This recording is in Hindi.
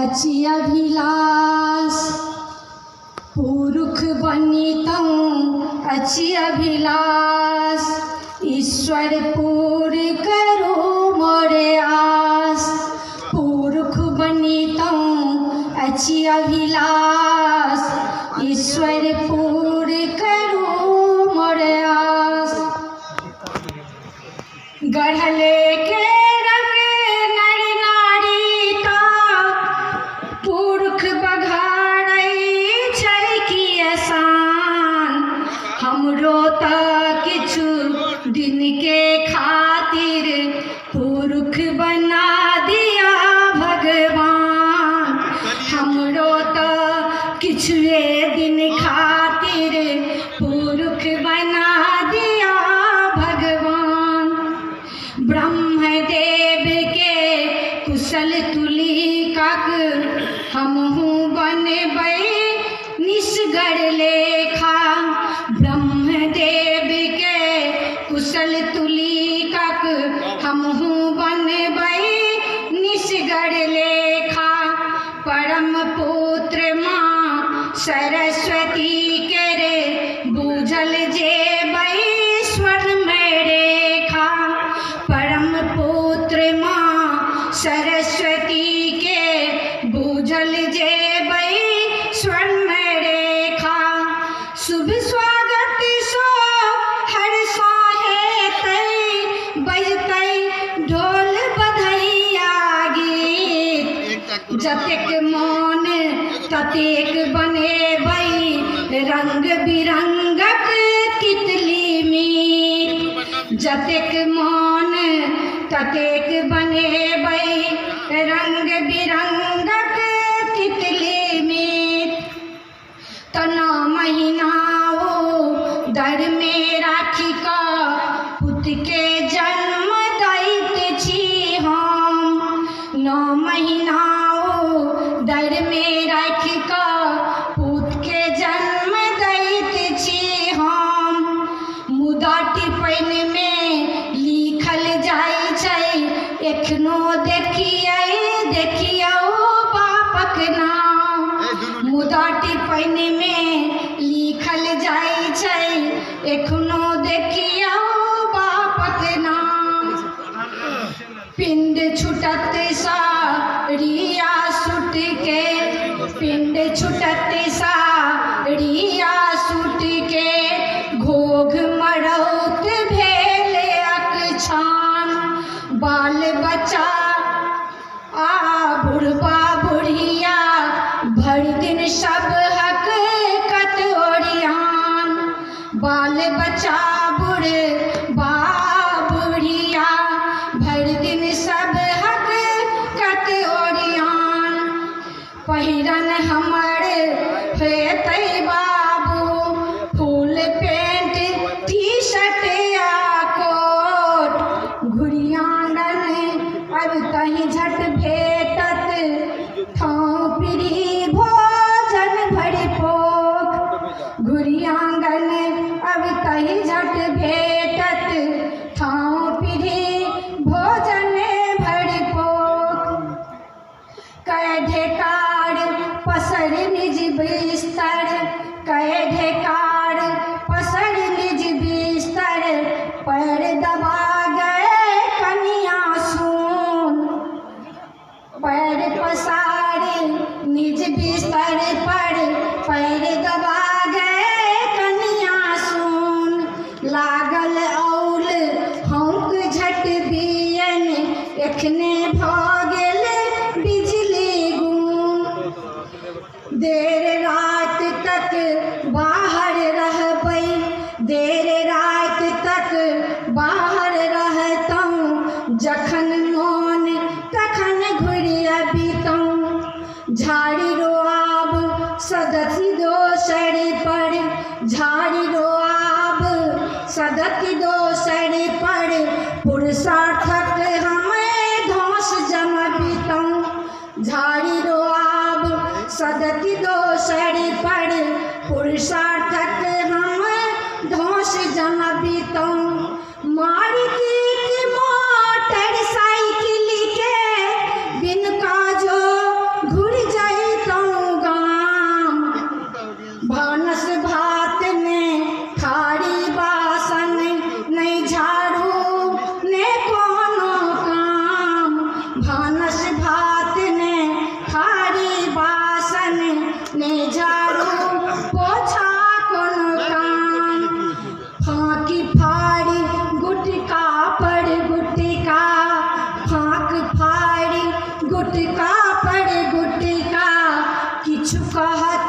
अचि अभिलाष पुरुष बनितऊँ अचि अभिलाष ईश्वर पूर करो मोरे आस। पुरुष बनितऊँ अचि अभिलाष ईश्वर पूर करो मोरे आस। गढ़ले के रंग नर नारी का पुरुष बघाड़ै छै कि आसान। हमरो त किछु दिन के खातिर पुरुष बना दिया भगवान। हमरो त किछुए दिन खातिर पुरुष बना दिया भगवान। ब्रह्मदेव के कुशल तुलिकक हमहूँ बनबै निसगर लेखा। ब्रह्मदेव के कुशल तुलिकक हमहूँ बनबै निसगर लेखा। परम पुत्र माँ सरस्वती के रे बूझल जेबै स्वर्णमय रेखा। परम पुत्र माँ सरस्वती के बूझल जेबै स्वर्णमय रेखा। शुभ स्वागत सो हर्षा हेतै बजतै ढोल बधैया गीत। जतेक मोन ततेक बनेबै रंग बिरंगक तितली मीत। जतेक मोन ततेक बनेबै रंग बिरंगक तितली मीत। तना महीनाओ दर में राखी का पुत के जन्म दैत छी हम। 9 महीनाओ दर में राखी का पुत के जन्म दैत छी हम। मुदा टिप्पणी में लिखल जाइ छै एखनो देखियौ बापक नाम। मुदा टिप्पणी में लिखल जाइ छै एखनो देखियौ बापक नाम। पिंड छुटत साड़िया सूट के पिंड छुटत साड़िया सूट के घोघ मरौत भेल अकछान। बाल बच्चा आ बुढ़बा बुढ़िया भरि दिन सब हककत ओरियान। बाल बच्चा बुढ़बा बुढ़िया भरि दिन सब हककत ओरियान। पहिरन हमर हेतै बाबू फूल पेंट टी शर्ट आ कोट। घुड़ियाँगन अब कहीं झट भेटत ठाँव पीढ़ी भोजन भरि पोख। घुड़ियाँगन अब कहीं झट भेटत ठाँव पीढ़ी भोजन भरि पोख। कै ढेकार पसर निज बिस्तर कै ढेकार पसर निज बिस्तर पैर दबा गए कनिया सून। पैर पसारे निज बिस्तर पर पैर दबा गए कनिया सून। लागल औल हौंक झट बियन एखने भ गेल बिजली गूंज। देर रात तक बाहर रहबै देर रात तक बाहर रहतौं। जखन मोन तखन घुरि अबितौं। झाड़ी रोआब सदति दोसर पर झाड़ी रोआब सदति दोसर पर पुरुषार्थक हमें धौंस जमबितौं। झाड़ी रोआब सदति दोसर पर पुरुषार्थक हम धौंस जमबितौं। मारुति मोटर साइकिल के बिन काजो घुरि गुटका किछु कहत